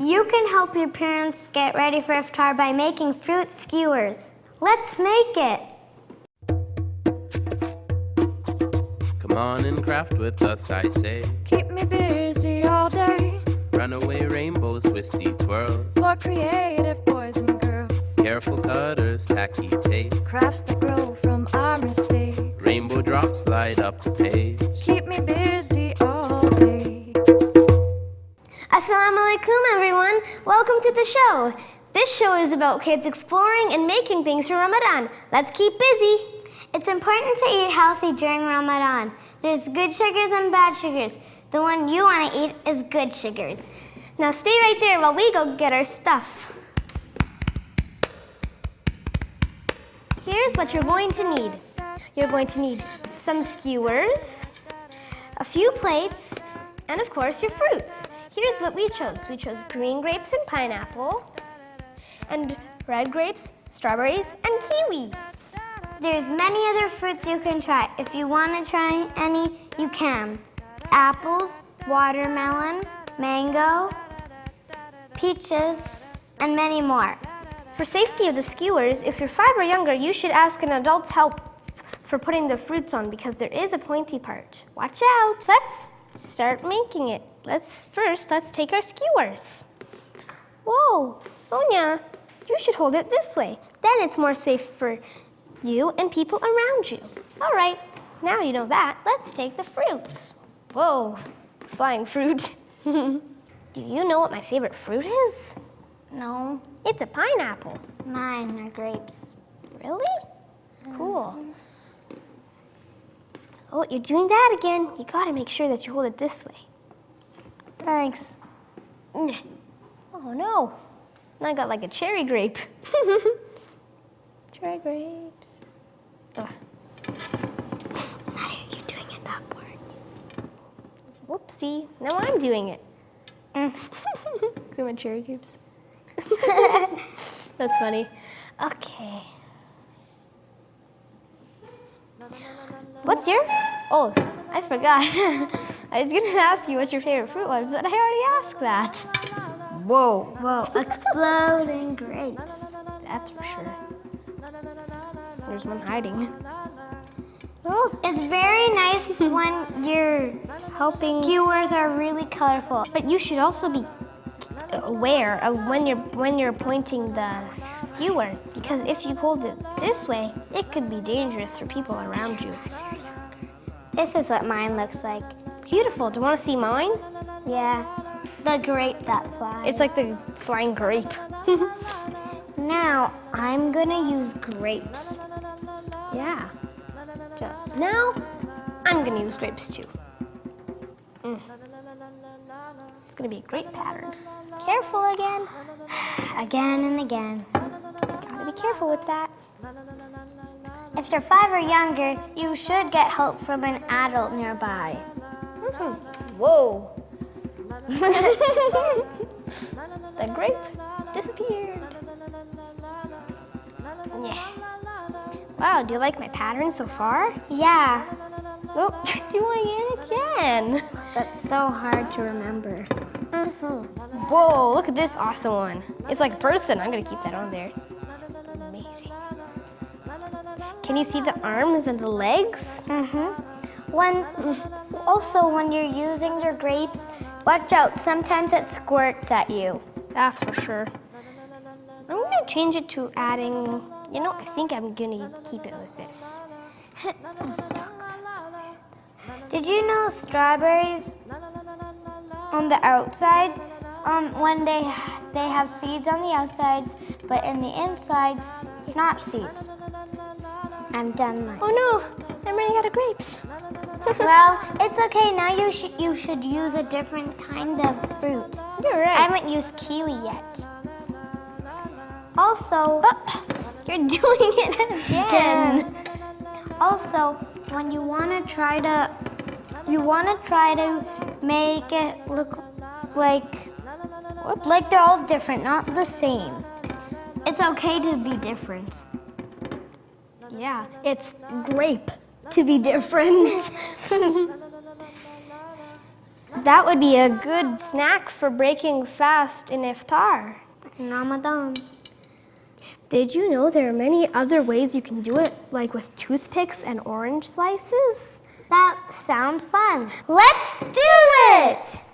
You can help your parents get ready for iftar by making fruit skewers. Let's make it. Come on and craft with us, I say. Keep me busy all day. Runaway rainbows, twisty twirls. For creative boys and girls. Careful cutters, tacky tape. Crafts that grow from our mistakes. Rainbow drops light up the page. Keep me busy all day. Assalamu alaikum, everyone. Welcome to the show. This show is about kids exploring and making things for Ramadan. Let's keep busy. It's important to eat healthy during Ramadan. There's good sugars and bad sugars. The one you want to eat is good sugars. Now stay right there while we go get our stuff. Here's what you're going to need. You're going to need some skewers, a few plates, and of course your fruits. Here's what we chose. We chose green grapes and pineapple, and red grapes, strawberries, and kiwi. There's many other fruits you can try. If you want to try any, you can. Apples, watermelon, mango, peaches, and many more. For safety of the skewers, if you're 5 or younger, you should ask an adult's help for putting the fruits on because there is a pointy part. Watch out. Let's start making it. Let's take our skewers. Whoa, Sonia, you should hold it this way. Then it's more safe for you and people around you. All right, now you know that. Let's take the fruits. Whoa, flying fruit. Do you know what my favorite fruit is? No. It's a pineapple. Mine are grapes. Really? Cool. Oh, you're doing that again. You gotta make sure that you hold it this way. Thanks. Oh no, I got like a cherry grape. Cherry grapes. Ugh. Now you're doing it that part. Whoopsie, now I'm doing it. Look at my cherry grapes. That's funny. Okay. What's your? Oh, I forgot. I was gonna ask you what your favorite fruit was, but I already asked that. Whoa. Whoa, exploding grapes. That's for sure. There's one hiding. Oh, it's very nice when you're helping. Skewers are really colorful. But you should also be aware of when you're pointing the skewer, because if you hold it this way, it could be dangerous for people around you. This is what mine looks like. Beautiful. Do you want to see mine? Yeah. The grape that flies. It's like the flying grape. Now, I'm gonna use grapes. Yeah. Just now, I'm gonna use grapes too. It's gonna be a great pattern. Careful again. Again and again. Gotta be careful with that. If you're 5 or younger, you should get help from an adult nearby. Whoa. The grape disappeared. Yeah. Wow, do you like my pattern so far? Yeah. Oh, you're doing it again. That's so hard to remember. Whoa, look at this awesome one. It's like a person. I'm gonna keep that on there. Amazing. Can you see the arms and the legs? When you're using your grapes, watch out. Sometimes it squirts at you. That's for sure. I'm gonna change it to adding, I think I'm gonna keep it with this. Did you know strawberries on the outside, when they have seeds on the outsides, but in the insides, it's not seeds. I'm done. Oh no, I'm running out of grapes. Well, it's okay. Now you should use a different kind of fruit. You're right. I haven't used kiwi yet. Also, you're doing it again. Also, when you want to try to make it look like they're all different, not the same. It's okay to be different. Yeah, it's grape to be different. That would be a good snack for breaking fast in iftar. In Ramadan. Did you know there are many other ways you can do it, like with toothpicks and orange slices? That sounds fun. Let's do this!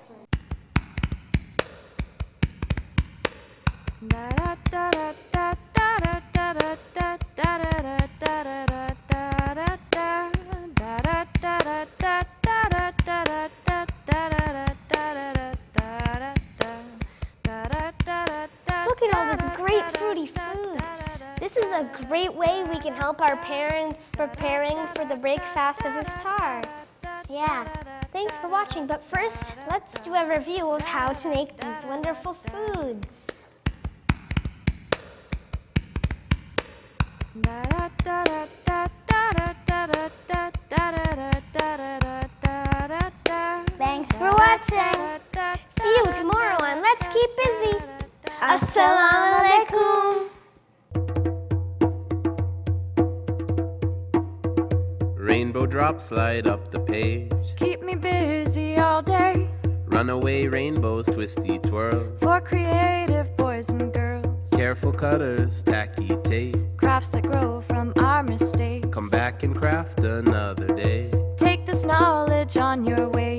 Look at all this great fruity food. This is a great way we can help our parents preparing for the breakfast of iftar. Yeah. Thanks for watching, but first, let's do a review of how to make these wonderful foods. Thanks for watching. See you tomorrow and let's keep busy. Assalamu alaikum. Rainbow drops light up the page. Keep me busy all day. Runaway rainbows, twisty twirls. For creative boys and girls. Careful cutters, tacky tape. Crafts that grow from our mistakes. Come back and craft another day. Take this knowledge on your way.